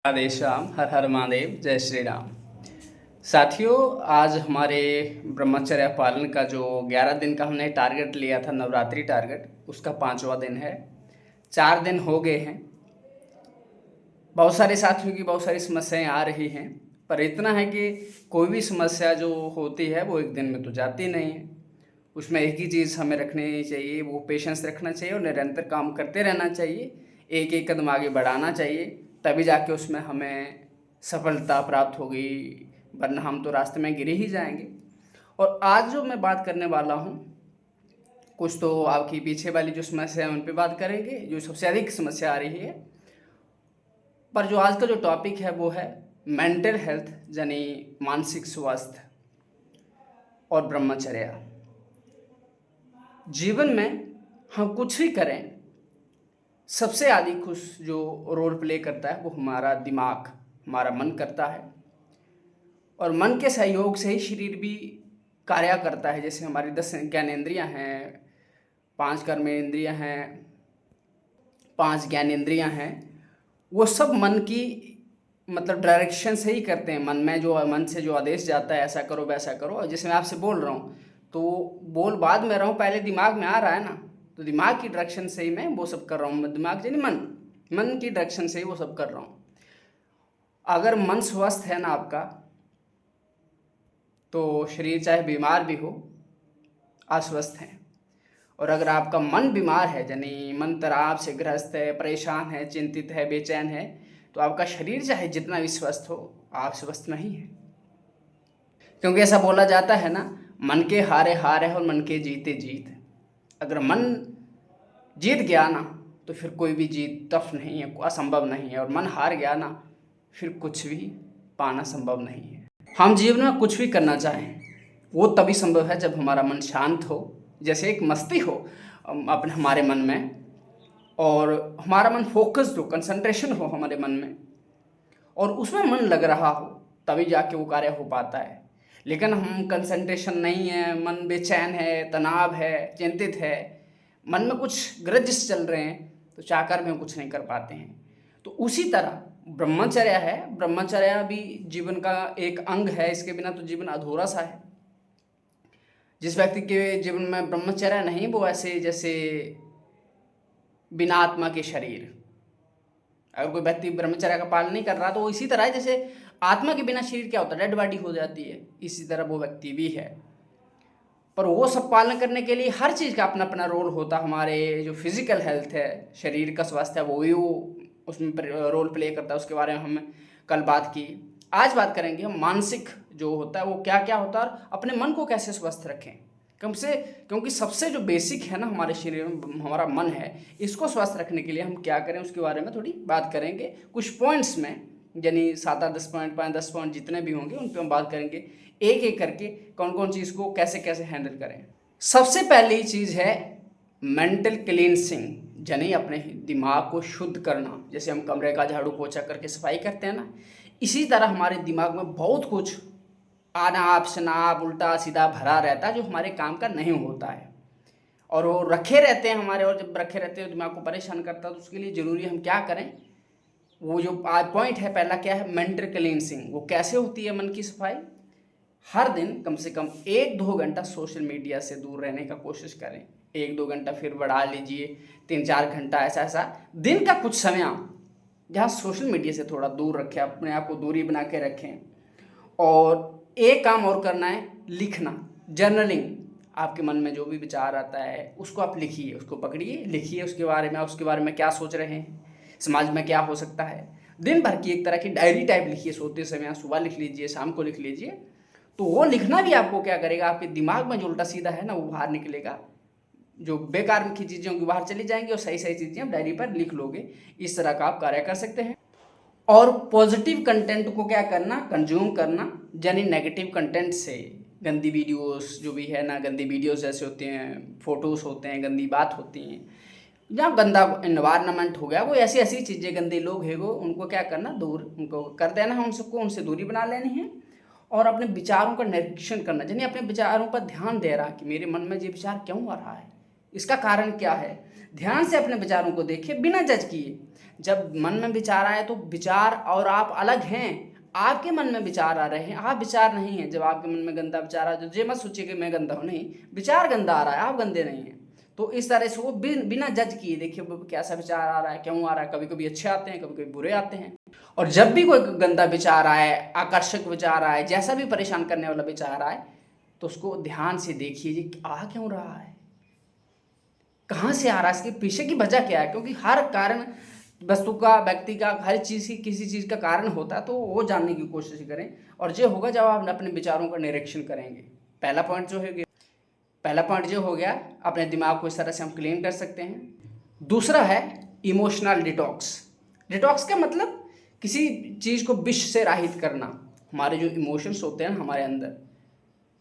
राधे श्याम, हर हर महादेव, जय श्री राम। साथियों, आज हमारे ब्रह्मचर्य पालन का जो 11 दिन का हमने टारगेट लिया था, नवरात्रि टारगेट, उसका 5वां दिन है। 4 दिन हो गए हैं। बहुत सारे साथियों की बहुत सारी समस्याएं आ रही हैं, पर इतना है कि कोई भी समस्या जो होती है वो एक दिन में तो जाती नहीं है। उसमें एक ही चीज़ हमें रखनी चाहिए, वो पेशेंस रखना चाहिए और निरंतर काम करते रहना चाहिए। एक एक कदम आगे बढ़ाना चाहिए, तभी जाके उसमें हमें सफलता प्राप्त होगी, वरना हम तो रास्ते में गिरे ही जाएंगे। और आज जो मैं बात करने वाला हूँ, कुछ तो आपकी पीछे वाली जो समस्या है उन पे बात करेंगे, जो सबसे अधिक समस्या आ रही है। पर जो आज का जो टॉपिक है वो है मेंटल हेल्थ, यानी मानसिक स्वास्थ्य और ब्रह्मचर्या। जीवन में हम कुछ भी करें, सबसे अधिक खुश जो रोल प्ले करता है वो हमारा दिमाग, हमारा मन करता है। और मन के सहयोग से ही शरीर भी कार्य करता है। जैसे हमारी 10 ज्ञानेंद्रियाँ हैं, 5 कर्मेंद्रियाँ हैं, 5 ज्ञानेंद्रियाँ हैं, वो सब मन की मतलब डायरेक्शन से ही करते हैं। मन से जो आदेश जाता है, ऐसा करो वैसा करो। और जैसे मैं आपसे बोल रहा हूँ तो बोल बाद में रहा हूँ, पहले दिमाग में आ रहा है ना, तो दिमाग की डायरेक्शन से ही मैं वो सब कर रहा हूँ। दिमाग यानी मन की डायरेक्शन से ही वो सब कर रहा हूँ। अगर मन स्वस्थ है ना आपका, तो शरीर चाहे बीमार भी हो, अस्वस्थ है। और अगर आपका मन बीमार है, यानी मन तनाव से ग्रस्त है, परेशान है, चिंतित है, बेचैन है, तो आपका शरीर चाहे जितना भी स्वस्थ हो, आप स्वस्थ नहीं है। क्योंकि ऐसा बोला जाता है ना, मन के हारे हार है और मन के जीते जीत। अगर मन जीत गया ना, तो फिर कोई भी जीत टफ नहीं है, असंभव नहीं है। और मन हार गया ना, फिर कुछ भी पाना संभव नहीं है। हम जीवन में कुछ भी करना चाहें, वो तभी संभव है जब हमारा मन शांत हो, जैसे एक मस्ती हो अपने हमारे मन में, और हमारा मन फोकस्ड हो, कंसंट्रेशन हो हमारे मन में, और उसमें मन लग रहा हो, तभी जाके वो कार्य हो पाता है। लेकिन हम कंसंट्रेशन नहीं है, मन बेचैन है, तनाव है, चिंतित है, मन में कुछ ग्रजेस चल रहे हैं, तो चाहकर भी हम कुछ नहीं कर पाते हैं। तो उसी तरह ब्रह्मचर्य है। ब्रह्मचर्य भी जीवन का एक अंग है, इसके बिना तो जीवन अधूरा सा है। जिस व्यक्ति के जीवन में ब्रह्मचर्य नहीं, वो ऐसे जैसे बिना आत्मा के शरीर। अगर कोई व्यक्ति ब्रह्मचर्य का पालन नहीं कर रहा, तो वो इसी तरह है जैसे आत्मा के बिना शरीर क्या होता है, डेड बॉडी हो जाती है, इसी तरह वो व्यक्ति भी है। पर वो सब पालन करने के लिए हर चीज़ का अपना अपना रोल होता है। हमारे जो फिजिकल हेल्थ है, शरीर का स्वास्थ्य है, वो भी उसमें रोल प्ले करता है। उसके बारे में हमने कल बात की। आज बात करेंगे हम मानसिक जो होता है वो क्या क्या होता है, और अपने मन को कैसे स्वस्थ रखें। क्योंकि सबसे जो बेसिक है ना हमारे शरीर में, हमारा मन है, इसको स्वस्थ रखने के लिए हम क्या करें, उसके बारे में थोड़ी बात करेंगे कुछ पॉइंट्स में, यानी 7-8 10 पॉइंट, 5-10 पॉइंट जितने भी होंगे उन पर हम बात करेंगे, एक एक करके कौन कौन चीज़ को कैसे कैसे हैंडल करें। सबसे पहली चीज़ है मेंटल क्लींसिंग, यानी अपने दिमाग को शुद्ध करना। जैसे हम कमरे का झाड़ू पोछा करके सफाई करते हैं ना, इसी तरह हमारे दिमाग में बहुत कुछ अनाप शनाप उल्टा सीधा भरा रहता है, जो हमारे काम का नहीं होता है, और वो रखे रहते हैं हमारे। और जब रखे रहते हैं दिमाग को परेशान करता है, तो उसके लिए ज़रूरी हम क्या करें, वो जो पॉइंट है पहला क्या है, मेंटल क्लींसिंग। वो कैसे होती है मन की सफाई, हर दिन कम से कम 1-2 घंटा सोशल मीडिया से दूर रहने का कोशिश करें। 1-2 घंटा फिर बढ़ा लीजिए, 3-4 घंटा, ऐसा ऐसा दिन का कुछ समय जहाँ सोशल मीडिया से थोड़ा दूर रखें, अपने आप को दूरी बना के रखें। और एक काम और करना है, लिखना, जर्नलिंग। आपके मन में जो भी विचार आता है उसको आप लिखिए, उसको पकड़िए, लिखिए उसके बारे में क्या सोच रहे हैं, समाज में क्या हो सकता है। दिन भर की एक तरह की डायरी टाइप लिखिए, सोते समय सुबह लिख लीजिए, शाम को लिख लीजिए। तो वो लिखना भी आपको क्या करेगा, आपके दिमाग में जो उल्टा सीधा है ना वो बाहर निकलेगा, जो बेकार की चीज़ें होंगी बाहर चली जाएंगी, और सही सही चीज़ें आप डायरी पर लिख लोगे। इस तरह का आप कार्य कर सकते हैं। और पॉजिटिव कंटेंट को क्या करना, कंज्यूम करना, यानी नेगेटिव कंटेंट से, गंदी वीडियोस जो भी है ना, गंदी वीडियोस जैसे होते हैं, फोटोज़ होते हैं, गंदी बात होती हैं, जहाँ गंदा इन्वायरमेंट हो गया, वो ऐसी ऐसी चीज़ें, गंदे लोग हैं वो, उनको क्या करना, दूर उनको कर देना है, उन सबको उनसे दूरी बना लेनी है। और अपने विचारों का निरीक्षण करना, यानी अपने विचारों पर ध्यान दे रहा कि मेरे मन में ये विचार क्यों आ रहा है, इसका कारण क्या है। ध्यान से अपने विचारों को देखिए, बिना जज किए। जब मन में विचार आए तो विचार और आप अलग हैं। आपके मन में विचार आ रहे हैं, आप विचार नहीं हैं। जब आपके मन में गंदा विचार आ जाए, ये मत सोचिए कि मैं गंदा हूँ, नहीं, विचार गंदा आ रहा है, आप गंदे नहीं हैं। तो इस तरह से वो बिना जज किए देखिए कैसा विचार आ रहा है, क्यों आ रहा है। कभी कभी अच्छे आते हैं, कभी कभी बुरे आते हैं। और जब भी कोई गंदा विचार आए, आकर्षक विचार आए, जैसा भी परेशान करने वाला विचार आए, तो उसको ध्यान से देखिए जी आ क्यों रहा है, कहाँ से आ रहा है, इसके पीछे की वजह क्या है। क्योंकि हर कारण वस्तु का, व्यक्ति का, हर चीज़ की किसी चीज़ का कारण होता है, तो वो जानने की कोशिश करें। और ये होगा जब आप अपने विचारों का निरीक्षण करेंगे। पहला पॉइंट जो हो गया, अपने दिमाग को इस तरह से हम क्लीन कर सकते हैं। दूसरा है इमोशनल डिटॉक्स। डिटॉक्स का मतलब किसी चीज़ को विष से रहित करना। हमारे जो इमोशंस होते हैं हमारे अंदर,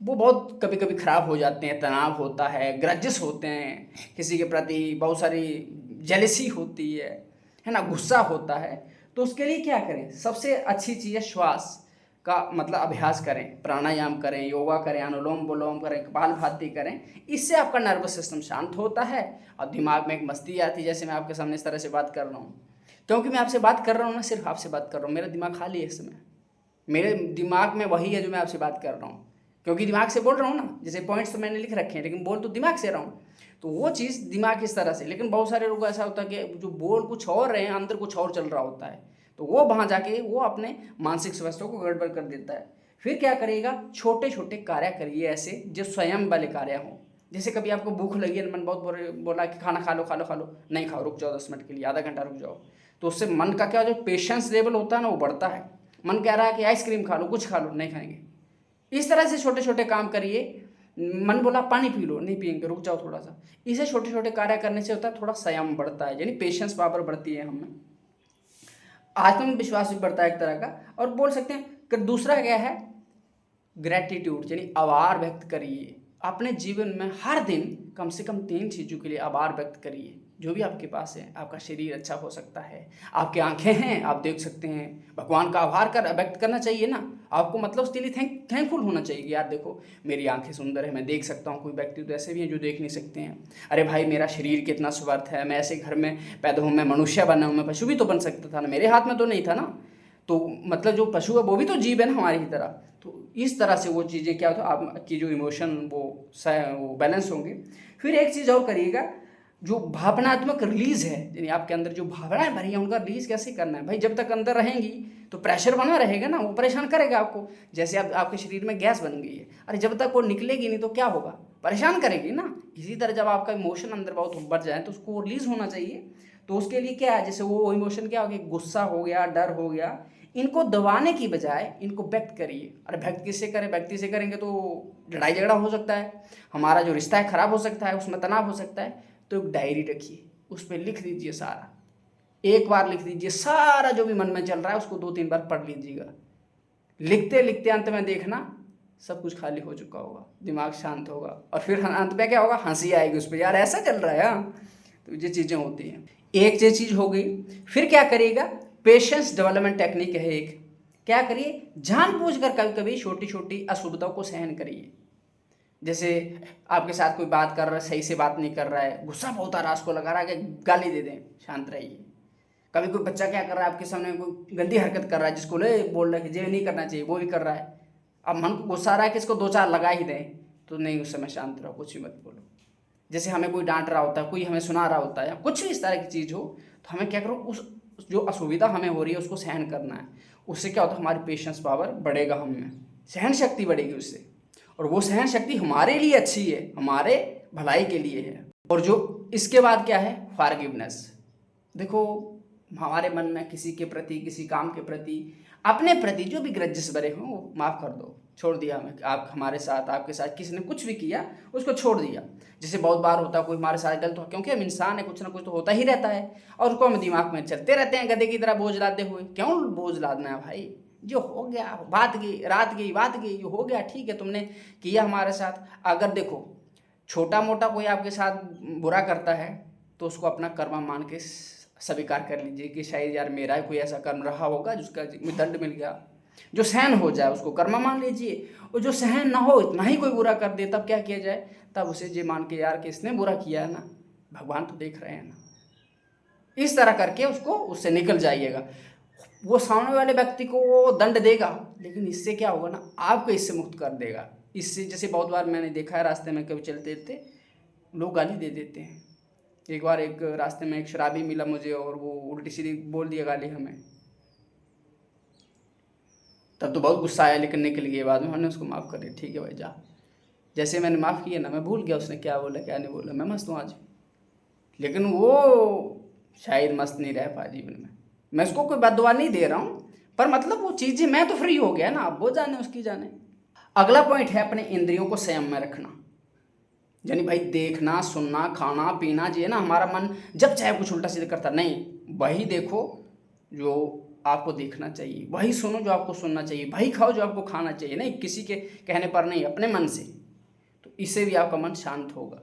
वो बहुत कभी कभी ख़राब हो जाते हैं। तनाव होता है, ग्रजेस होते हैं किसी के प्रति, बहुत सारी जेलसी होती है ना, गुस्सा होता है। तो उसके लिए क्या करें, सबसे अच्छी चीज़ है श्वास का मतलब अभ्यास करें, प्राणायाम करें, योगा करें, अनुलोम विलोम करें, कपालभाति करें। इससे आपका नर्वस सिस्टम शांत होता है और दिमाग में एक मस्ती आती है। जैसे मैं आपके सामने इस तरह से बात कर रहा हूँ, क्योंकि मैं आपसे बात कर रहा हूँ ना, सिर्फ आपसे बात कर रहा हूँ, मेरा दिमाग खाली है इस समय। मेरे दिमाग में वही है जो मैं आपसे बात कर रहा हूँ, क्योंकि दिमाग से बोल रहा हूँ ना। जैसे पॉइंट्स तो मैंने लिख रखे हैं, लेकिन बोल तो दिमाग से रहा हूँ, तो वो चीज़ दिमाग इस तरह से। लेकिन बहुत सारे लोग ऐसा होता है कि जो बोल कुछ और रहे हैं, अंदर कुछ और चल रहा होता है, तो वो वहाँ जाके वो अपने मानसिक स्वास्थ्य को गड़बड़ कर देता है। फिर क्या करिएगा, छोटे छोटे कार्य करिए ऐसे जो स्वयं वाले कार्य हों। जैसे कभी आपको भूख लगी है, मन बहुत बोला कि खाना खा लो खा लो खा लो, नहीं खाओ, रुक जाओ 10 मिनट के लिए, आधा घंटा रुक जाओ। तो उससे मन का क्या, जो पेशेंस लेवल होता है ना, वो बढ़ता है। मन कह रहा है कि आइसक्रीम खा लो, कुछ खा लो, नहीं खाएंगे। इस तरह से छोटे छोटे काम करिए। मन बोला पानी पी लो, नहीं पियेंगे, रुक जाओ थोड़ा सा। इसे छोटे छोटे कार्य करने से होता है थोड़ा संयम बढ़ता है, यानी पेशेंस पावर बढ़ती है हमें, आत्मविश्वास भी बढ़ता है एक तरह का। और बोल सकते हैं कि दूसरा क्या है, ग्रेटिट्यूड, यानी आभार व्यक्त करिए। अपने जीवन में हर दिन कम से कम 3 चीज़ों के लिए आभार व्यक्त करिए। जो भी आपके पास है, आपका शरीर अच्छा हो सकता है, आपकी आंखें हैं, आप देख सकते हैं, भगवान का आभार व्यक्त करना चाहिए ना आपको। मतलब उसके लिए थैंकफुल होना चाहिए। यार देखो मेरी आंखें सुंदर है, मैं देख सकता हूँ। कोई व्यक्ति तो ऐसे भी हैं जो देख नहीं सकते हैं। अरे भाई मेरा शरीर कितना स्वस्थ है, मैं ऐसे घर में पैदा हूँ, मैं मनुष्य बना हूँ, मैं पशु भी तो बन सकता था ना, मेरे हाथ में तो नहीं था ना। तो मतलब जो पशु है वो भी तो जीव है ना हमारी ही तरह। तो इस तरह से वो चीज़ें क्या होता है, आपकी जो इमोशन वो बैलेंस होंगे। फिर एक चीज़ और करिएगा, जो भावनात्मक रिलीज है, यानी आपके अंदर जो भावनाएं भरी हैं उनका रिलीज कैसे करना है। भाई जब तक अंदर रहेंगी तो प्रेशर बना रहेगा ना, वो परेशान करेगा आपको। जैसे आपके शरीर में गैस बन गई है, अरे जब तक वो निकलेगी नहीं तो क्या होगा, परेशान करेगी ना। इसी तरह जब आपका इमोशन अंदर बहुत बढ़ जाए तो उसको रिलीज होना चाहिए। तो उसके लिए क्या है, जैसे वो इमोशन क्या हो गया, गुस्सा हो गया, डर हो गया, इनको दबाने की बजाय इनको व्यक्त करिए। अरे व्यक्त किससे करें, व्यक्ति से करेंगे तो लड़ाई झगड़ा हो सकता है, हमारा जो रिश्ता है खराब हो सकता है, उसमें तनाव हो सकता है। तो एक डायरी रखिए, उस पर लिख दीजिए सारा, एक बार लिख दीजिए सारा जो भी मन में चल रहा है, उसको 2-3 बार पढ़ लीजिएगा। लिखते लिखते अंत में देखना सब कुछ खाली हो चुका होगा, दिमाग शांत होगा, और फिर अंत में क्या होगा, हंसी आएगी उस पर, यार ऐसा चल रहा है। हाँ, तो ये चीज़ें होती हैं। एक ये चीज़ हो गई। फिर क्या करिएगा, पेशेंस डेवलपमेंट टेक्निक है एक। क्या करिए, जानबूझकर कभी कभी छोटी छोटी असुविधाओं को सहन करिए। जैसे आपके साथ कोई बात कर रहा है, सही से बात नहीं कर रहा है, गुस्सा बहुत आ रहा है, उसको लगा रहा है कि गाली दे दें, शांत रहिए। कभी कोई बच्चा क्या कर रहा है, आपके सामने कोई गंदी हरकत कर रहा है, जिसको ले बोल रहा है कि ये नहीं करना चाहिए, वो भी कर रहा है। अब मन को गुस्सा आ रहा है कि इसको 2-4 लगा ही दें, तो नहीं, उस समय शांत रहो, कुछ भी मत बोलो। जैसे हमें कोई डांट रहा होता है, कोई हमें सुना रहा होता है, या कुछ भी इस तरह की चीज़ हो, तो हमें क्या करो, उस जो असुविधा हमें हो रही है उसको सहन करना है। उससे क्या होता है, हमारी पेशेंस पावर बढ़ेगा, हमें सहन शक्ति बढ़ेगी उससे। और वो सहन शक्ति हमारे लिए अच्छी है, हमारे भलाई के लिए है। और जो इसके बाद क्या है, फॉरगिवनेस। देखो हमारे मन में किसी के प्रति, किसी काम के प्रति, अपने प्रति जो भी ग्रजेस भरे हों वो माफ़ कर दो, छोड़ दिया हमें। आप हमारे साथ, आपके साथ किसी ने कुछ भी किया, उसको छोड़ दिया। जैसे बहुत बार होता है कोई हमारे साथ गलत हो, क्योंकि हम इंसान है, कुछ ना कुछ तो होता ही रहता है, और उसको हम दिमाग में चलते रहते हैं गधे की तरह बोझ लादे हुए। क्यों बोझ लादना है भाई, जो हो गया बात गई, रात गई बात गई, जो हो गया ठीक है, तुमने किया हमारे साथ। अगर देखो छोटा मोटा कोई आपके साथ बुरा करता है तो उसको अपना कर्म मान के स्वीकार कर लीजिए कि शायद यार मेरा ही कोई ऐसा कर्म रहा होगा जिसका दंड मिल गया। जो सहन हो जाए उसको कर्म मान लीजिए, और जो सहन ना हो, इतना ही कोई बुरा कर दे, तब क्या किया जाए, तब उसे ये मान के यार कि इसने बुरा किया है ना, भगवान तो देख रहे हैं ना, इस तरह करके उससे निकल जाइएगा। वो सामने वाले व्यक्ति को वो दंड देगा, लेकिन इससे क्या होगा ना, आपको इससे मुक्त कर देगा। इससे जैसे बहुत बार मैंने देखा है रास्ते में कभी चलते चलते लोग गाली दे देते हैं। एक बार एक रास्ते में एक शराबी मिला मुझे और वो उल्टी सीधी बोल दिया गाली हमें। तब तो बहुत गुस्सा आया, लेकिन निकल गया। बाद में हमने उसको माफ़ कर दिया, ठीक है भाई जा। जैसे मैंने माफ़ किया ना, मैं भूल गया उसने क्या बोला क्या नहीं बोला, मैं मस्त हूँ आज। लेकिन वो शायद मस्त नहीं रह पाया जीवन में। मैं उसको कोई बददुआ नहीं दे रहा हूँ, पर मतलब वो चीज़ें, मैं तो फ्री हो गया ना, अब वो जाने उसकी जाने। अगला पॉइंट है अपने इंद्रियों को संयम में रखना। यानी भाई देखना, सुनना, खाना पीना, ये ना हमारा मन जब चाहे कुछ उल्टा सीधा करता नहीं, वही देखो जो आपको देखना चाहिए, वही सुनो जो आपको सुनना चाहिए, वही खाओ जो आपको खाना चाहिए, नहीं किसी के कहने पर नहीं, अपने मन से। तो इससे भी आपका मन शांत होगा।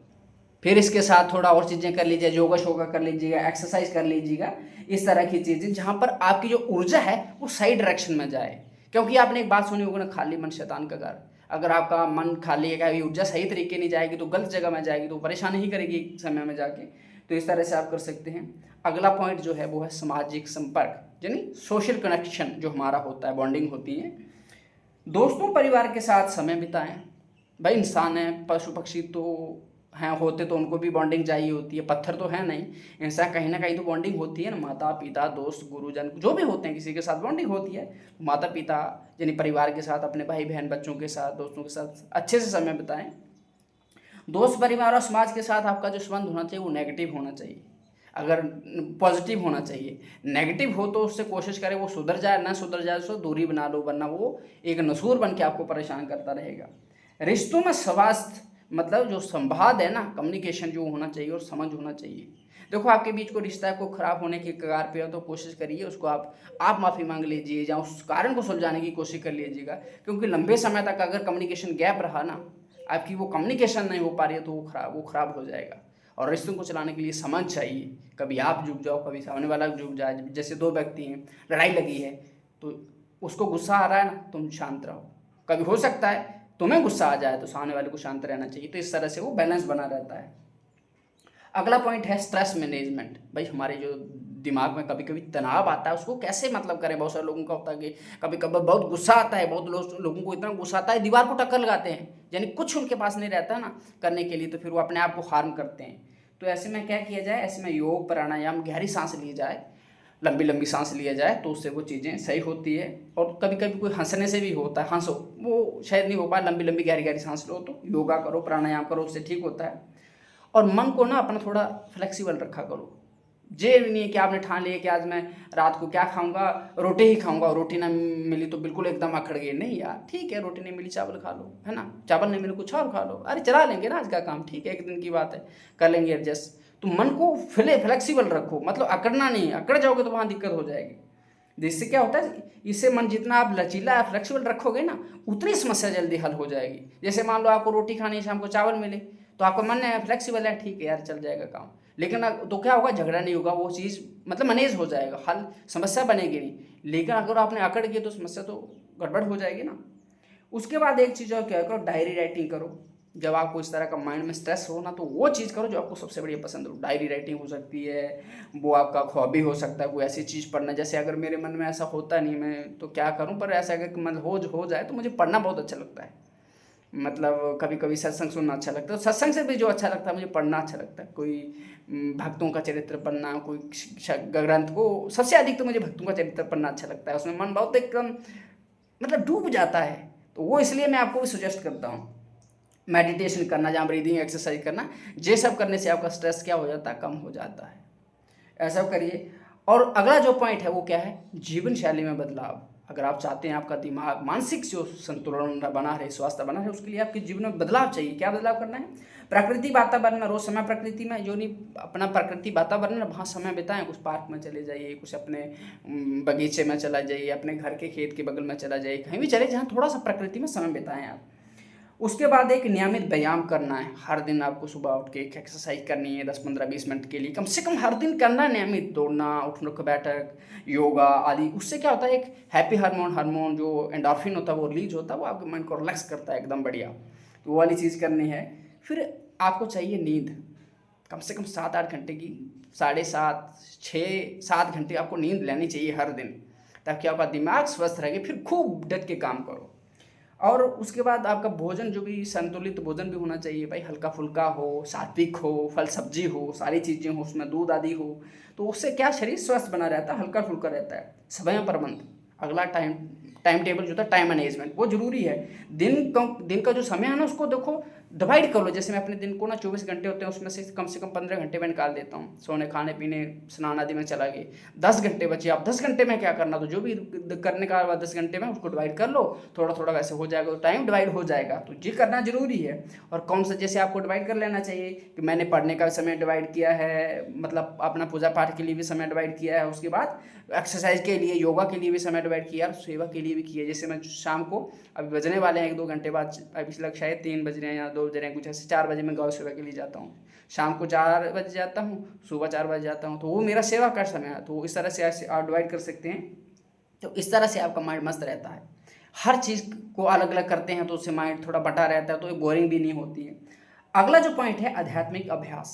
फिर इसके साथ थोड़ा और चीज़ें कर लीजिए, योगा शोगा कर लीजिएगा, एक्सरसाइज कर लीजिएगा, इस तरह की चीज़ें जहाँ पर आपकी जो ऊर्जा है वो सही डायरेक्शन में जाए। क्योंकि आपने एक बात सुनी होगी ना, खाली मन शैतान का घर। अगर आपका मन खाली है, ऊर्जा सही तरीके नहीं जाएगी तो गलत जगह में जाएगी, तो परेशानी ही करेगी समय में जाके। तो इस तरह से आप कर सकते हैं। अगला पॉइंट जो है वो है सामाजिक संपर्क, यानी सोशल कनेक्शन जो हमारा होता है, बॉन्डिंग होती है। दोस्तों परिवार के साथ समय बिताएं। भाई इंसान है, पशु पक्षी तो हैं होते तो उनको भी बॉन्डिंग चाहिए होती है, पत्थर तो है नहीं, इंसान कहीं ना कहीं तो बॉन्डिंग होती है ना। माता पिता, दोस्त, गुरुजन जो भी होते हैं, किसी के साथ बॉन्डिंग होती है। माता पिता यानी परिवार के साथ, अपने भाई बहन बच्चों के साथ, दोस्तों के साथ अच्छे से समय बिताएं। दोस्त परिवार और समाज के साथ आपका जो संबंध होना चाहिए वो नेगेटिव होना चाहिए, अगर पॉजिटिव होना चाहिए। नेगेटिव हो तो उससे कोशिश करें वो सुधर जाए, ना सुधर जाए उससे दूरी बना लो, वरना वो एक नसूर बन के आपको परेशान करता रहेगा। रिश्तों में स्वास्थ्य मतलब जो संवाद है ना, कम्युनिकेशन जो होना चाहिए और समझ होना चाहिए। देखो आपके बीच को रिश्ता को खराब होने की कगार पे हो तो कोशिश करिए उसको आप माफ़ी मांग लीजिए, या उस कारण को सुलझाने की कोशिश कर लीजिएगा। क्योंकि लंबे समय तक अगर कम्युनिकेशन गैप रहा ना, आपकी वो कम्युनिकेशन नहीं हो पा रही है, तो वो खराब हो जाएगा। और रिश्तों को चलाने के लिए समझ चाहिए, कभी आप झुक जाओ, कभी सामने वाला झुक जाए। जैसे दो व्यक्ति हैं, लड़ाई लगी है, तो उसको गुस्सा आ रहा है ना, तुम शांत रहो। कभी हो सकता है तुम्हें गुस्सा आ जाए तो सामने वाले को शांत रहना चाहिए। तो इस तरह से वो बैलेंस बना रहता है। अगला पॉइंट है स्ट्रेस मैनेजमेंट। भाई हमारे जो दिमाग में कभी कभी तनाव आता है, उसको कैसे मतलब करें। बहुत सारे लोगों का होता है कि कभी कभी बहुत गुस्सा आता है, बहुत लोगों को इतना गुस्सा आता है दीवार को टक्कर लगाते हैं, यानी कुछ उनके पास नहीं रहता ना करने के लिए, तो फिर वो अपने आप को हार्म करते हैं। तो ऐसे में क्या किया जाए, ऐसे में योग प्राणायाम, गहरी सांस ली जाए, लंबी लंबी सांस लिया जाए, तो उससे वो चीज़ें सही होती है। और कभी कभी कोई हंसने से भी होता है, हंसो, वो शायद नहीं हो पाए, लंबी लंबी गहरी गहरी सांस लो, तो योगा करो, प्राणायाम करो, उससे ठीक होता है। और मन को ना अपना थोड़ा फ्लेक्सिबल रखा करो। ये नहीं है कि आपने ठान लिया कि आज मैं रात को क्या खाऊंगा, रोटी ही खाऊंगा, और रोटी ना मिली तो बिल्कुल एकदम अकड़ गए। नहीं यार, ठीक है, रोटी नहीं मिली चावल खा लो, है ना, चावल नहीं मिले कुछ और खा लो, अरे चला लेंगे ना आज का काम, ठीक है, एक दिन की बात है, कर लेंगे एडजस्ट। तो मन को फ्लेक्सिबल रखो, मतलब अकड़ना नहीं, अकड़ जाओगे तो वहाँ दिक्कत हो जाएगी। जिससे क्या होता है, इससे मन जितना आप लचीला फ्लेक्सिबल रखोगे ना, उतनी समस्या जल्दी हल हो जाएगी। जैसे मान लो आपको रोटी खानी है, शाम को चावल मिले, तो आपका मन है फ्लेक्सिबल है, ठीक है यार चल जाएगा काम। लेकिन तो क्या होगा, झगड़ा नहीं होगा, वो चीज़ मतलब मैनेज हो जाएगा, हल समस्या बनेगी नहीं। लेकिन अगर आपने अकड़ की तो समस्या तो गड़बड़ हो जाएगी ना। उसके बाद एक चीज़ और क्या करो, डायरी राइटिंग करो। जब आपको इस तरह का माइंड में स्ट्रेस हो ना, तो वो चीज़ करो जो आपको सबसे बढ़िया पसंद हो। डायरी राइटिंग हो सकती है, वो आपका हॉबी हो सकता है, कोई ऐसी चीज़ पढ़ना। जैसे अगर मेरे मन में ऐसा होता नहीं, मैं तो क्या करूं, पर ऐसा अगर मतलब हो जाए तो मुझे पढ़ना बहुत अच्छा लगता है। मतलब कभी कभी सत्संग सुनना अच्छा लगता है, सत्संग से भी जो अच्छा लगता है मुझे पढ़ना अच्छा लगता है। कोई भक्तों का चरित्र पढ़ना, कोई ग्रंथ को, सबसे अधिक तो मुझे भक्तों का चरित्र पढ़ना अच्छा लगता है। उसमें मन बहुत एकदम मतलब डूब जाता है। तो वो इसलिए मैं आपको भी सजेस्ट करता हूँ। मेडिटेशन करना, जहाँ ब्रीदिंग एक्सरसाइज करना, ये सब करने से आपका स्ट्रेस क्या हो जाता है, कम हो जाता है। ऐसा करिए। और अगला जो पॉइंट है वो क्या है, जीवन शैली में बदलाव। अगर आप चाहते हैं आपका दिमाग मानसिक जो संतुलन बना रहे, स्वास्थ्य बना रहे, उसके लिए आपके जीवन में बदलाव चाहिए। क्या बदलाव करना है, प्रकृति वातावरण में रोज समय, प्रकृति में जो नहीं अपना प्रकृति वातावरण है वहाँ समय बिताएं। कुछ पार्क में चले जाइए, कुछ अपने बगीचे में चला जाइए, अपने घर के खेत के बगल में चला जाइए, कहीं भी चले जहाँ थोड़ा सा प्रकृति में समय बिताएं आप। उसके बाद एक नियमित व्यायाम करना है। हर दिन आपको सुबह उठ के एक एक्सरसाइज करनी है, 10-15-20 मिनट के लिए कम से कम हर दिन करना है। नियमित दौड़ना, उठक बैठक, योगा आदि। उससे क्या होता है, एक हैप्पी हार्मोन जो एंडोर्फिन होता है वो रिलीज होता है, वो आपके माइंड को रिलैक्स करता है एकदम बढ़िया। तो वो वाली चीज़ करनी है। फिर आपको चाहिए नींद, कम से कम 7-8 घंटे की 7.5 6 7 घंटे आपको नींद लेनी चाहिए हर दिन, ताकि आपका दिमाग स्वस्थ रहे। फिर खूब डट के काम करो। और उसके बाद आपका भोजन जो भी संतुलित भोजन भी होना चाहिए भाई, हल्का फुल्का हो, सात्विक हो, फल सब्जी हो, सारी चीज़ें हो, उसमें दूध आदि हो, तो उससे क्या शरीर स्वस्थ बना रहता है, हल्का फुल्का रहता है। समय प्रबंध, अगला टाइम टेबल जो होता है, टाइम मैनेजमेंट, वो जरूरी है। दिन का जो समय है ना, उसको देखो डिवाइड कर लो। जैसे मैं अपने दिन को ना 24 घंटे होते हैं, उसमें से कम 15 घंटे मैं निकाल देता हूँ, सोने खाने पीने स्नान आदि में चला गए। 10 घंटे बचे, आप 10 घंटे में क्या करना, तो जो भी करने का बाद 10 घंटे में उसको डिवाइड कर लो, थोड़ा थोड़ा वैसे हो जाएगा, तो टाइम डिवाइड हो जाएगा। तो ये करना जरूरी है। और कौन सा, जैसे आपको डिवाइड कर लेना चाहिए कि मैंने पढ़ने का समय डिवाइड किया है, मतलब अपना पूजा पाठ के लिए भी समय डिवाइड किया है, उसके बाद एक्सरसाइज के लिए, योगा के लिए भी समय डिवाइड किया, और सेवा के लिए भी किया। जैसे मैं शाम को, अभी बजने वाले हैं 1-2 घंटे बाद, अभी लग शायद 3 बज रहे हैं या 2 बज रहे हैं कुछ ऐसे, 4 बजे मैं गौ सेवा के लिए जाता हूँ। शाम को 4 बजे जाता हूँ, सुबह 4 बजे जाता हूँ, तो वो मेरा सेवा का समय है। तो इस तरह से ऐसे आप डिवाइड कर सकते हैं। तो इस तरह से आपका माइंड मस्त रहता है। हर चीज़ को अलग अलग करते हैं तो उससे माइंड थोड़ा बटा रहता है, तो ये बोरिंग भी नहीं होती है। अगला जो पॉइंट है, आध्यात्मिक अभ्यास।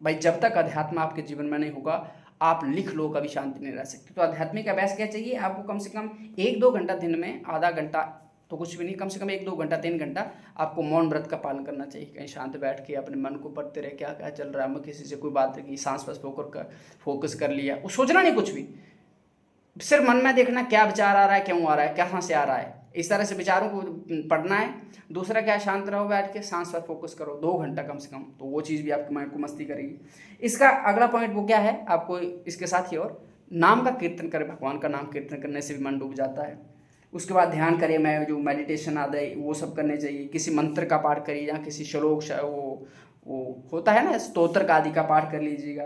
भाई जब तक अध्यात्म आपके जीवन में नहीं होगा, आप लिख लो, कभी शांति नहीं रह सकते। तो आध्यात्मिक अभ्यास क्या चाहिए आपको, कम से कम 1-2 घंटा दिन में, आधा घंटा तो कुछ भी नहीं, कम से कम 1-2 घंटा 3 घंटा आपको मौन व्रत का पालन करना चाहिए। कहीं शांत बैठ के अपने मन को पढ़ते रहे, क्या क्या चल रहा है, मैं किसी से कोई बात की, सांस पर फोकस कर लिया, वो सोचना नहीं कुछ भी, सिर्फ मन में देखना क्या विचार आ रहा है, क्यों आ रहा है, कहाँ से आ रहा है, इस तरह से विचारों को पढ़ना है। दूसरा क्या, शांत रहो, बैठ के सांस पर फोकस करो 2 घंटा कम से कम, तो वो चीज़ भी आपके माइंड को मस्ती करेगी। इसका अगला पॉइंट वो क्या है, आपको इसके साथ ही और नाम का कीर्तन करें। भगवान का नाम कीर्तन करने से भी मन डूब जाता है। उसके बाद ध्यान करें, मैं जो मेडिटेशन आदि वो सब करने चाहिए। किसी मंत्र का पाठ करिए, या किसी श्लोक वो होता है ना, स्तोत्र का आदि का पाठ कर लीजिएगा।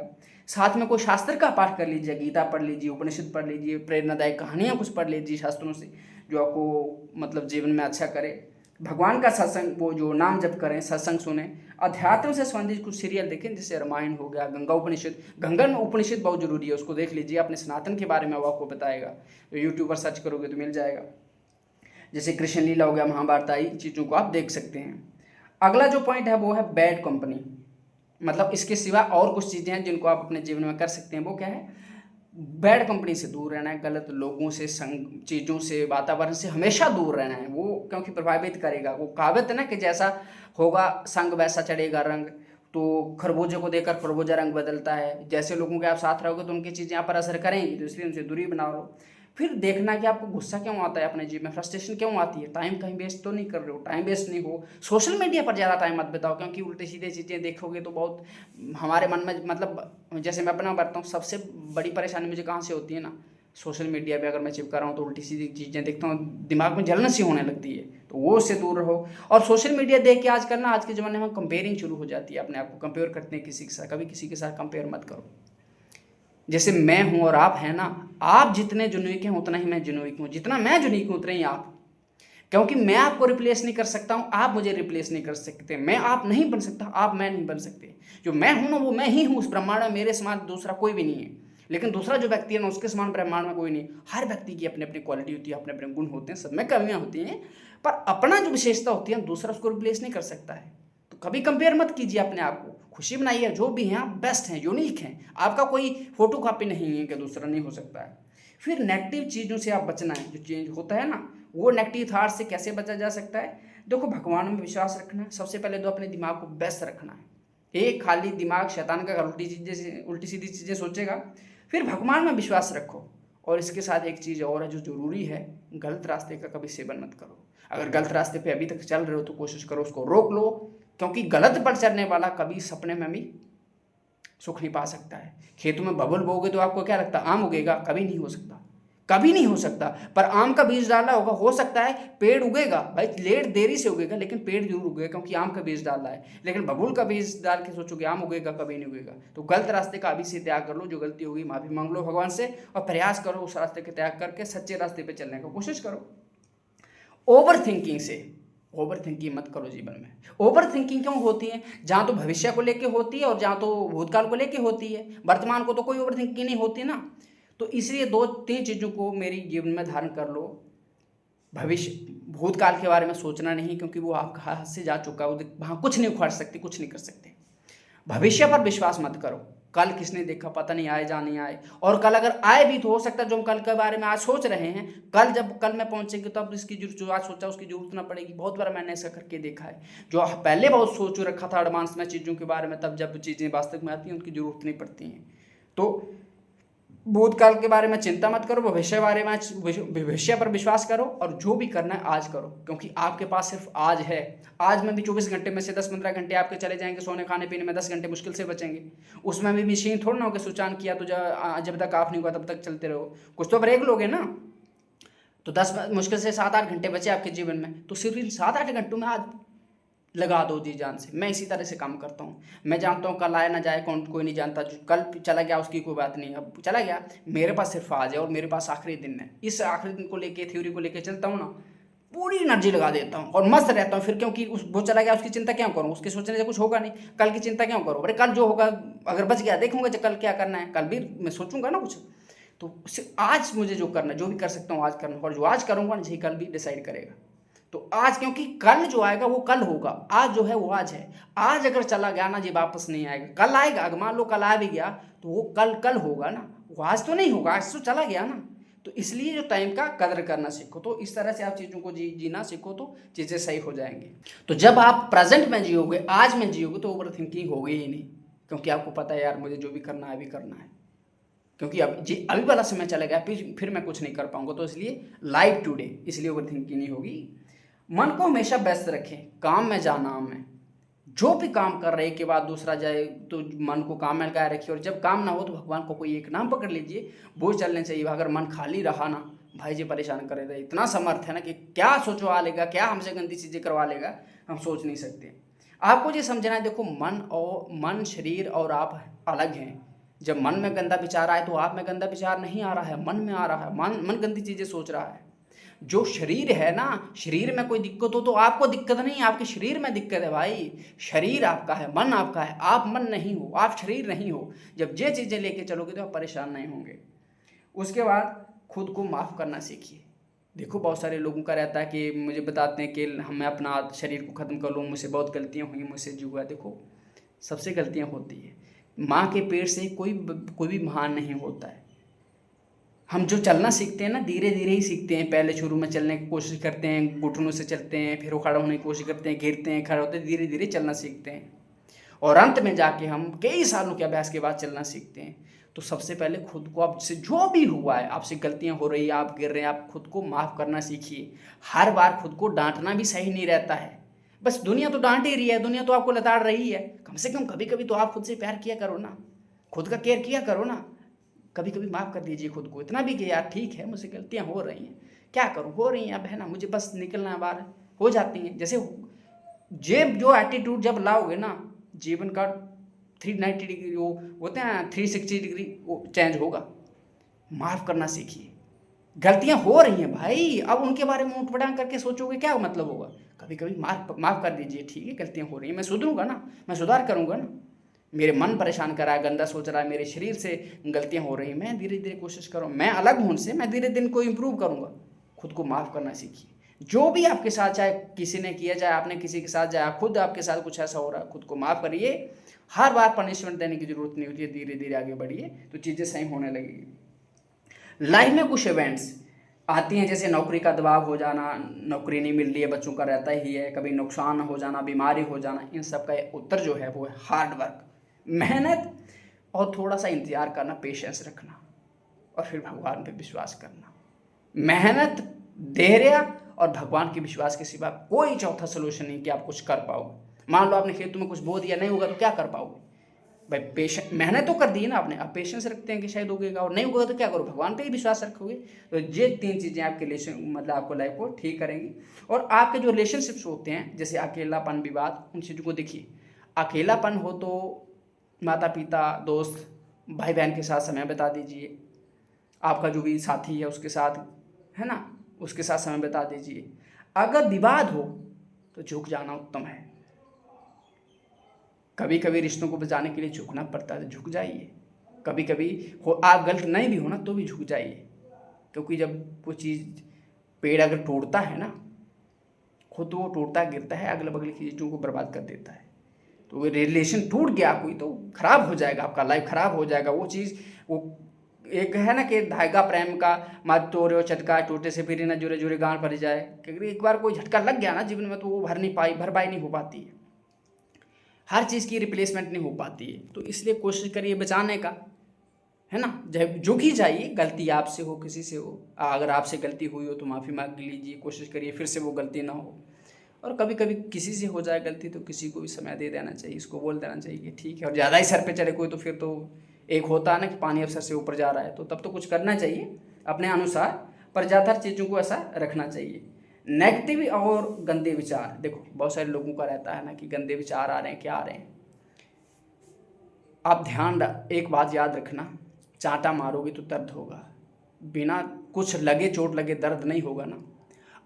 साथ में कोई शास्त्र का पाठ कर लीजिए, गीता पढ़ लीजिए, उपनिषद पढ़ लीजिए, प्रेरणादायक कहानियाँ कुछ पढ़ लीजिए शास्त्रों से, जो आपको मतलब जीवन में अच्छा करे। भगवान का सत्संग, वो जो नाम जप करें, सत्संग सुने। अध्यात्म से संबंधित कुछ सीरियल देखें, जैसे रामायण हो गया, गंगा उपनिषद। गंगा में उपनिषद बहुत जरूरी है, उसको देख लीजिए, अपने सनातन के बारे में वो आपको बताएगा। तो यूट्यूब पर सर्च करोगे तो मिल जाएगा। जैसे कृष्ण लीला हो गया, महाभारत, आई चीज़ों को आप देख सकते हैं। अगला जो पॉइंट है वो है बैड कंपनी। मतलब इसके सिवा और कुछ चीज़ें हैं जिनको आप अपने जीवन में कर सकते हैं। वो क्या है, बैड कंपनी से दूर रहना है, गलत लोगों से, संग चीज़ों से, वातावरण से हमेशा दूर रहना है। वो क्योंकि प्रभावित करेगा। वो कहावत है ना कि जैसा होगा संग वैसा चढ़ेगा रंग। तो खरबूजे को देखकर खरबूजा रंग बदलता है। जैसे लोगों के आप साथ रहोगे तो उनकी चीज़ें आप पर असर करेंगी, तो इसलिए उनसे दूरी बना लो। फिर देखना कि आपको गुस्सा क्यों आता है, अपने जीवन में फ्रस्ट्रेशन क्यों आती है। टाइम कहीं वेस्ट तो नहीं कर रहे हो, टाइम वेस्ट नहीं हो। सोशल मीडिया पर ज़्यादा टाइम मत बिताओ, क्योंकि उल्टे सीधे चीज़ें देखोगे तो बहुत हमारे मन में, मतलब जैसे मैं अपना बताता हूँ, सबसे बड़ी परेशानी मुझे कहाँ से होती है ना, सोशल मीडिया पे अगर मैं चिपका रहा हूँ तो उल्टी सीधी चीज़ें देखता हूँ, दिमाग में जलन सी होने लगती है, तो वो उससे दूर रहो। और सोशल मीडिया देख के आजकल ना, आज के ज़माने में कंपेयरिंग शुरू हो जाती है, अपने आप को कंपेयर करते हैं किसी के साथ। कभी किसी के साथ कंपेयर मत करो। जैसे मैं हूँ और आप हैं ना, आप जितने जुनूक हैं उतना ही मैं जुनूक हूँ, जितना मैं जुनूक हूँ उतने ही आप। क्योंकि मैं आपको रिप्लेस नहीं कर सकता हूँ, आप मुझे रिप्लेस नहीं कर सकते। मैं आप नहीं बन सकता, आप मैं नहीं बन सकते। जो मैं हूँ ना, वो मैं ही हूँ। उस ब्रह्मांड में मेरे समान दूसरा कोई भी नहीं है। लेकिन दूसरा जो व्यक्ति है ना, उसके समान ब्रह्मांड में कोई नहीं। हर व्यक्ति की अपनी अपनी क्वालिटी होती है, अपने अपने गुण होते हैं, सब में कमियाँ होती हैं, पर अपना जो विशेषता होती है दूसरा उसको रिप्लेस नहीं कर सकता है। तो कभी कंपेयर मत कीजिए अपने आप को, खुशी बनाइए। जो भी हैं आप बेस्ट हैं, यूनिक हैं, आपका कोई फोटो कॉपी नहीं है कि दूसरा नहीं हो सकता है। फिर नेगेटिव चीज़ों से आप बचना है। जो चेंज होता है ना, वो नेगेटिव थाट से कैसे बचा जा सकता है। देखो, भगवान में विश्वास रखना है। सबसे पहले तो अपने दिमाग को व्यस्त रखना है। एक खाली दिमाग शैतान का उल्टी सीधी चीज़ें सोचेगा। फिर भगवान में विश्वास रखो। और इसके साथ एक चीज़ और है जो ज़रूरी है, गलत रास्ते का कभी सेवन मत करो। अगर गलत रास्ते पे अभी तक चल रहे हो तो कोशिश करो उसको रोक लो, क्योंकि गलत पर चलने वाला कभी सपने में भी सुख नहीं पा सकता है। खेतों में बबुल बोगे तो आपको क्या लगता है आम उगेगा? कभी नहीं हो सकता, कभी नहीं हो सकता। पर आम का बीज डाला होगा, हो सकता है पेड़ उगेगा, भाई लेट देरी से उगेगा लेकिन पेड़ जरूर उगेगा, क्योंकि आम का बीज डाला है। लेकिन बबुल का बीज डाल के सोचोगे आम उगेगा, कभी नहीं उगेगा। तो गलत रास्ते का अभी से त्याग कर लो। जो गलती होगी माफी मांग लो भगवान से, और प्रयास करो उस रास्ते के त्याग करके सच्चे रास्ते पर चलने का कोशिश करो। ओवर थिंकिंग मत करो जीवन में। ओवर थिंकिंग क्यों होती है? जहाँ तो भविष्य को लेके होती है और जहाँ तो भूतकाल को लेके होती है। वर्तमान को तो कोई ओवर थिंकिंग नहीं होती ना। तो इसलिए 2-3 चीज़ों को मेरी जीवन में धारण कर लो। भविष्य, भूतकाल के बारे में सोचना नहीं, क्योंकि वो आपका हाथ से जा चुका है, वहाँ कुछ नहीं उखाड़ सकते, कुछ नहीं कर सकते। भविष्य पर विश्वास मत करो, कल किसने देखा, पता नहीं आए जा नहीं आए, और कल अगर आए भी तो हो सकता है जो हम कल के बारे में आज सोच रहे हैं, कल में पहुंचेंगे तो अब इसकी जो आज सोचा उसकी जरूरत ना पड़ेगी। बहुत बार मैंने ऐसा करके देखा है, जो पहले बहुत सोच रखा था एडवांस में चीज़ों के बारे में, तब जब चीज़ें वास्तविक में आती हैं उनकी जरूरत नहीं पड़ती हैं। तो भूतकाल के बारे में चिंता मत करो, भविष्य पर विश्वास करो, और जो भी करना है आज करो, क्योंकि आपके पास सिर्फ आज है। आज में भी 24 घंटे में से 10-15 घंटे आपके चले जाएंगे, सोने खाने पीने में 10 घंटे मुश्किल से बचेंगे। उसमें भी मशीन थोड़ा ना हो कि स्विच ऑन किया तो जब तक ऑफ नहीं हुआ तब तक चलते रहो, कुछ तो ब्रेक लोगे ना। तो 10 मुश्किल से 7-8 घंटे बचे आपके जीवन में, तो सिर्फ इन 7-8 घंटों में आज लगा दो जी जान से। मैं इसी तरह से काम करता हूँ। मैं जानता हूँ कल आए ना जाए, कौन कोई नहीं जानता, जो कल चला गया उसकी कोई बात नहीं, अब चला गया, मेरे पास सिर्फ आज है और मेरे पास आखिरी दिन है। इस आखिरी दिन को लेके, थ्योरी को लेके चलता हूँ ना, पूरी एनर्जी लगा देता हूँ और मस्त रहता हूँ फिर, क्योंकि वो चला गया, उसकी चिंता क्यों करूँ, उसके सोचने से कुछ होगा नहीं, कल की चिंता क्यों करूँ। अरे कल जो होगा, अगर बच गया देखूंगा कल क्या करना है, कल भी मैं सोचूंगा ना कुछ। तो आज मुझे जो करना, जो भी कर सकता हूँ आज करना, और जो आज करूँगा ना, यही कल भी डिसाइड करेगा। तो आज, क्योंकि कल जो आएगा वो कल होगा, आज जो है वो आज है। आज अगर चला गया ना जी, वापस नहीं आएगा, कल आएगा। अगर मान लो कल आ भी गया तो वो कल होगा ना, वो आज तो नहीं होगा, आज तो चला गया ना। तो इसलिए जो टाइम का कदर करना सीखो, तो इस तरह से आप चीज़ों को जीना सीखो तो चीज़ें सही हो जाएंगी। तो जब आप प्रेजेंट में जियोगे, आज में जियोगे, तो ओवर थिंकिंग होगी ही नहीं, क्योंकि आपको पता है यार मुझे जो भी करना है अभी करना है, क्योंकि अभी वाला समय चला गया, फिर मैं कुछ नहीं कर पाऊंगा। तो इसलिए लाइव टुडे, इसलिए ओवर थिंकिंग नहीं होगी। मन को हमेशा व्यस्त रखें, काम में जाना में, जो भी काम कर रहे के बाद दूसरा जाए तो मन को काम में लगाए रखिए, और जब काम ना हो तो भगवान को कोई एक नाम पकड़ लीजिए, वो चलने चाहिए। अगर मन खाली रहा ना भाई जी, परेशान करे रहे, इतना समर्थ है ना कि क्या सोचवा लेगा, क्या हमसे गंदी चीज़ें करवा लेगा, हम सोच नहीं सकते। आपको ये समझना है, देखो मन शरीर और आप अलग हैं। जब मन में गंदा विचार आए तो आप में गंदा विचार नहीं आ रहा है, मन में आ रहा है, मन गंदी चीज़ें सोच रहा है। जो शरीर है ना, शरीर में कोई दिक्कत हो तो आपको दिक्कत नहीं, आपके शरीर में दिक्कत है भाई। शरीर आपका है, मन आपका है, आप मन नहीं हो, आप शरीर नहीं हो। जब ये चीज़ें लेके चलोगे तो आप परेशान नहीं होंगे। उसके बाद खुद को माफ़ करना सीखिए। देखो बहुत सारे लोगों का रहता है कि मुझे बताते हैं कि मैं अपना शरीर को ख़त्म कर लूँ, मुझसे बहुत गलतियाँ हुई, मुझसे जो हुआ। देखो सबसे गलतियाँ होती है, माँ के पेट से कोई भी महान नहीं होता है। हम जो चलना सीखते हैं ना, धीरे धीरे ही सीखते हैं। पहले शुरू में चलने की कोशिश करते हैं, घुटनों से चलते हैं, फिर वो खड़ा होने की कोशिश करते हैं, गिरते हैं, खड़े होते हैं, धीरे धीरे चलना सीखते हैं, और अंत में जाके हम कई सालों के अभ्यास के बाद चलना सीखते हैं। तो सबसे पहले खुद को, आपसे जो भी हुआ है, आपसे गलतियां हो रही है, आप गिर रहे हैं, आप खुद को माफ़ करना सीखिए। हर बार खुद को डांटना भी सही नहीं रहता है। बस दुनिया तो डांट ही रही है, दुनिया तो आपको लताड़ रही है, कम से कम कभी कभी तो आप खुद से प्यार किया करो ना, खुद का केयर किया करो ना। कभी कभी माफ़ कर दीजिए खुद को, इतना भी कि यार ठीक है, मुझसे गलतियाँ हो रही हैं, क्या करूँ, हो रही हैं, अब है ना, मुझे बस निकलना है बाहर, हो जाती हैं। जैसे जो एटीट्यूड जब लाओगे ना, जीवन का 390 डिग्री वो होते हैं, 360 डिग्री वो चेंज होगा। माफ़ करना सीखिए। गलतियां हो रही हैं भाई, अब उनके बारे में ऊट-पटांग करके सोचोगे क्या मतलब होगा। कभी कभी माफ़ कर दीजिए, ठीक है गलतियां हो रही हैं, मैं सुधरूंगा ना, मैं सुधार करूंगा ना। मेरे मन परेशान कर रहा है, गंदा सोच रहा है, मेरे शरीर से गलतियां हो रही हैं, मैं धीरे धीरे कोशिश करूँ, मैं अलग हूँ उनसे, मैं धीरे दिन को इम्प्रूव करूँगा। खुद को माफ़ करना सीखिए। जो भी आपके साथ, चाहे किसी ने किया, चाहे आपने किसी के साथ, चाहे खुद आपके साथ कुछ ऐसा हो रहा है, खुद को माफ़ करिए। हर बार पनिशमेंट देने की जरूरत नहीं होती है, धीरे धीरे आगे बढ़िए तो चीज़ें सही होने लगेगी। लाइफ में कुछ इवेंट्स आती हैं, जैसे नौकरी का दबाव हो जाना, नौकरी नहीं मिल रही है, बच्चों का रहता ही है, कभी नुकसान हो जाना, बीमारी हो जाना, इन सब का उत्तर जो है वो है हार्ड वर्क, मेहनत, और थोड़ा सा इंतजार करना, पेशेंस रखना, और फिर भगवान पे विश्वास करना। मेहनत, धैर्य और भगवान के विश्वास के सिवा कोई चौथा सोल्यूशन नहीं कि आप कुछ कर पाओगे। मान लो आपने खेतों में कुछ बो दिया, नहीं होगा तो क्या कर पाओगे भाई। मेहनत तो कर दी है ना आपने, आप पेशेंस रखते हैं कि शायद उगेगा, और नहीं उगेगा तो क्या करो, भगवान पे ही विश्वास रखोगे। तो ये 3 चीज़ें आपके रिलेशन, मतलब आपको लाइफ को ठीक करेंगी। और आपके जो रिलेशनशिप्स होते हैं, जैसे अकेलापन, विवाद, उन चीज़ों को देखिए। अकेलापन हो तो माता पिता, दोस्त, भाई बहन के साथ समय बिता दीजिए, आपका जो भी साथी है उसके साथ, है ना, उसके साथ समय बिता दीजिए। अगर विवाद हो तो झुक जाना उत्तम है। कभी कभी रिश्तों को बचाने के लिए झुकना पड़ता है, तो झुक जाइए। कभी कभी हो, आप गलत नहीं भी हो ना तो भी झुक जाइए, क्योंकि जब कोई चीज़, पेड़ अगर टूटता है ना, खुद वो टूटता गिरता है, अगल बगल की चीज़ों को बर्बाद कर देता है। तो रिलेशन टूट गया कोई तो खराब हो जाएगा, आपका लाइफ खराब हो जाएगा। वो चीज़, वो एक है ना कि धागा प्रेम का मत तोड़ो चटका टूटे से फिर न जुड़े जुड़े गांठ भर जाए, क्योंकि एक बार कोई झटका लग गया ना जीवन में तो वो भरपाई नहीं हो पाती है, हर चीज़ की रिप्लेसमेंट नहीं हो पाती है। तो इसलिए कोशिश करिए बचाने का, है ना। जो की जाइए, गलती आपसे हो किसी से हो, अगर आपसे गलती हुई हो तो माफ़ी मांग लीजिए, कोशिश करिए फिर से वो गलती ना हो। और कभी कभी किसी से हो जाए गलती तो किसी को भी समय दे देना चाहिए, इसको बोल देना चाहिए कि ठीक है। और ज़्यादा ही सर पे चढ़े कोई तो फिर तो एक होता है ना कि पानी अब सर से ऊपर जा रहा है, तो तब तो कुछ करना चाहिए अपने अनुसार, पर ज़्यादातर चीज़ों को ऐसा रखना चाहिए। नेगेटिव और गंदे विचार, देखो बहुत सारे लोगों का रहता है ना कि गंदे विचार आ रहे हैं, क्या आ रहे हैं। आप एक बात याद रखना, चांटा मारोगे तो दर्द होगा, बिना कुछ लगे चोट लगे दर्द नहीं होगा ना।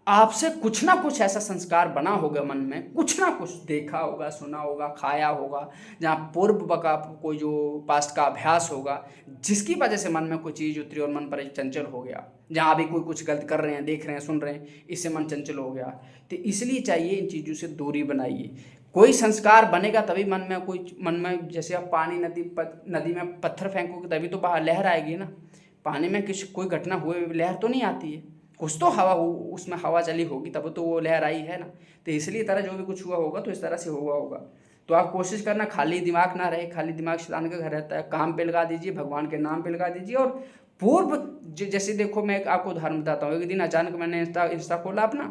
आपसे कुछ ना कुछ ऐसा संस्कार बना होगा मन में, कुछ ना कुछ देखा होगा, सुना होगा, खाया होगा, जहाँ पूर्व का कोई जो पास्ट का अभ्यास होगा, जिसकी वजह से मन में कोई चीज़ उतरी और मन पर चंचल हो गया। जहाँ अभी कोई कुछ गलत कर रहे हैं, देख रहे हैं, सुन रहे हैं, इससे मन चंचल हो गया। तो इसलिए चाहिए इन चीज़ों से दूरी बनाइए। कोई संस्कार बनेगा तभी मन में जैसे आप पानी नदी में पत्थर फेंकोगे तभी तो बाहर लहर आएगी ना। पानी में कोई घटना हुए लहर तो नहीं आती है, कुछ तो हवा हो, उसमें हवा चली होगी तब तो वो लहर आई है ना। तो इसलिए तरह जो भी कुछ हुआ होगा तो इस तरह से हुआ होगा। तो आप कोशिश करना खाली दिमाग ना रहे, खाली दिमाग शैतान का घर रहता है। काम पे लगा दीजिए, भगवान के नाम पे लगा दीजिए। और पूर्व जैसे देखो, मैं आपको उदाहरण बताता हूँ। एक दिन अचानक मैंने इंस्टा खोला अपना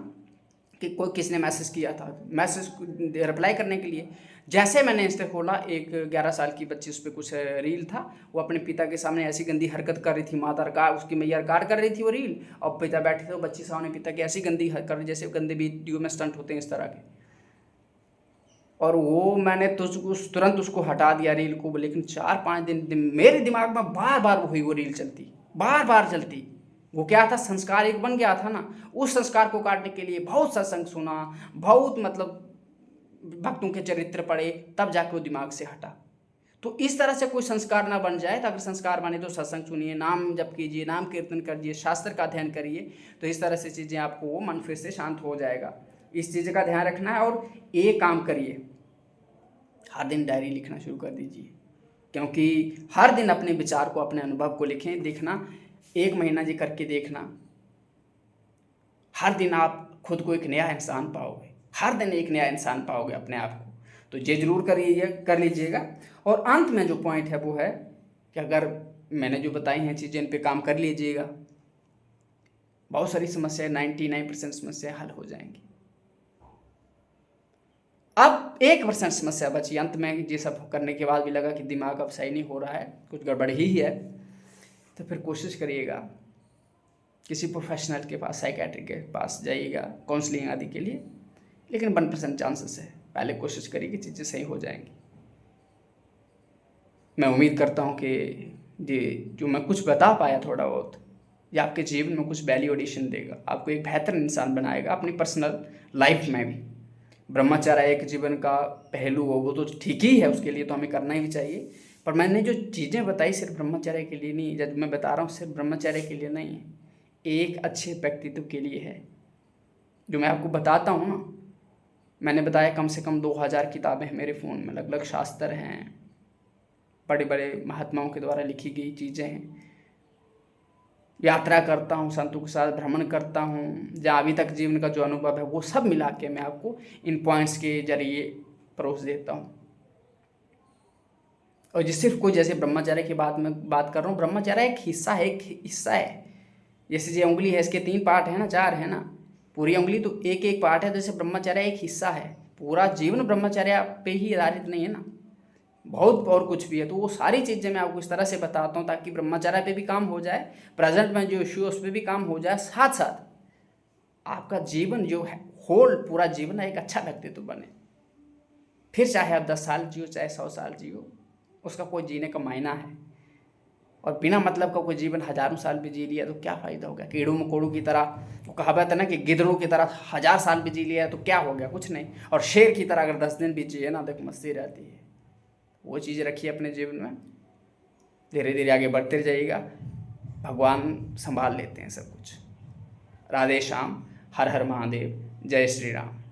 कि कोई किसने मैसेज किया था, मैसेज रिप्लाई करने के लिए। जैसे मैंने इंस्टा खोला, एक 11 साल की बच्ची, उस पर कुछ रील था, वो अपने पिता के सामने ऐसी गंदी हरकत कर रही थी, माता रिकॉर्ड उसकी मैया रिकॉर्ड कर रही थी वो रील, और पिता बैठे थे, वो बच्ची सामने पिता की ऐसी गंदी हरकत कर रही जैसे गंदे वीडियो में स्टंट होते हैं इस तरह के। और वो मैंने तुरंत उसको हटा दिया रील को। लेकिन 4-5 दिन मेरे दिमाग में बार बार वही वो रील चलती, बार बार चलती। वो क्या था, संस्कार एक बन गया था ना। उस संस्कार को काटने के लिए बहुत सत्संग सुना, बहुत मतलब भक्तों के चरित्र पढ़े, तब जाके वो दिमाग से हटा। तो इस तरह से कोई संस्कार ना बन जाए। तो अगर संस्कार बने तो सत्संग सुनिए, नाम जप कीजिए, नाम कीर्तन करिए, शास्त्र का अध्ययन करिए। तो इस तरह से चीज़ें आपको वो मन फिर से शांत हो जाएगा। इस चीज़ का ध्यान रखना है। और एक काम करिए, हर दिन डायरी लिखना शुरू कर दीजिए, क्योंकि हर दिन अपने विचार को, अपने अनुभव को लिखें। देखना, 1 महीना जी करके देखना, हर दिन आप खुद को एक नया इंसान पाओगे, हर दिन एक नया इंसान पाओगे अपने आप को। तो ये जरूर कर लीजिएगा। और अंत में जो पॉइंट है वो है कि अगर मैंने जो बताई हैं चीज़ें, इन पे काम कर लीजिएगा, बहुत सारी समस्याएं, 99% समस्याएं हल हो जाएंगी। अब 1% समस्या बची अंत में। ये सब करने के बाद भी लगा कि दिमाग अब सही नहीं हो रहा है, कुछ गड़बड़ ही है, तो फिर कोशिश करिएगा किसी प्रोफेशनल के पास, साइकेट्री के पास जाइएगा काउंसलिंग आदि के लिए। लेकिन 1% चांसेस है, पहले कोशिश करिए कि चीज़ें सही हो जाएंगी। मैं उम्मीद करता हूँ कि ये जो मैं कुछ बता पाया थोड़ा बहुत, ये आपके जीवन में कुछ वैल्यू एडिशन देगा, आपको एक बेहतर इंसान बनाएगा अपनी पर्सनल लाइफ में भी। ब्रह्मचर्य एक जीवन का पहलू हो, वो तो ठीक ही है, उसके लिए तो हमें करना ही चाहिए। पर मैंने जो चीज़ें बताई सिर्फ ब्रह्मचर्य के लिए नहीं, जब मैं बता रहा हूँ सिर्फ ब्रह्मचर्य के लिए नहीं है, एक अच्छे व्यक्तित्व के लिए है। जो मैं आपको बताता हूँ ना, मैंने बताया कम से कम 2000 किताबें हैं मेरे फ़ोन में, अलग अलग शास्त्र हैं, बड़े बड़े महात्माओं के द्वारा लिखी गई चीज़ें हैं। यात्रा करता हूँ, संतों के साथ भ्रमण करता हूँ, जहाँ अभी तक जीवन का जो अनुभव है वो सब मिला के मैं आपको इन पॉइंट्स के जरिए परोस देता हूँ। और जिस सिर्फ कोई, जैसे ब्रह्मचर्य की बात कर रहा हूँ, ब्रह्मचर्य एक हिस्सा है, एक हिस्सा है। जैसे ये उंगली है, इसके 3 पार्ट है ना, 4 है ना, पूरी उंगली तो एक एक पार्ट है। तो जैसे ब्रह्मचर्य एक हिस्सा है, पूरा जीवन ब्रह्मचर्य पे ही आधारित नहीं है ना, बहुत और कुछ भी है। तो वो सारी चीज़ें मैं आपको इस तरह से बताता हूँ ताकि ब्रह्मचर्य पे भी काम हो जाए, प्रेजेंट में जो इश्यू है उस पर भी काम हो जाए, साथ साथ आपका जीवन जो है, होल पूरा जीवन एक अच्छा व्यक्तित्व बने। फिर चाहे आप 10 साल जियो, चाहे 100 साल जियो, उसका कोई जीने का मायना है। और बिना मतलब का कोई जीवन हजारों साल भी जी लिया तो क्या फ़ायदा हो गया। कीड़ों मकोड़ों की तरह, वो कहावत है ना कि गिद्धड़ों की तरह 1000 साल भी जी लिया तो क्या हो गया, कुछ नहीं। और शेर की तरह अगर 10 दिन भी जिए ना तो मस्ती रहती है। वो चीज़ रखिए अपने जीवन में, धीरे धीरे आगे बढ़ते जाइएगा, भगवान संभाल लेते हैं सब कुछ। राधे श्याम, हर हर महादेव, जय श्री राम।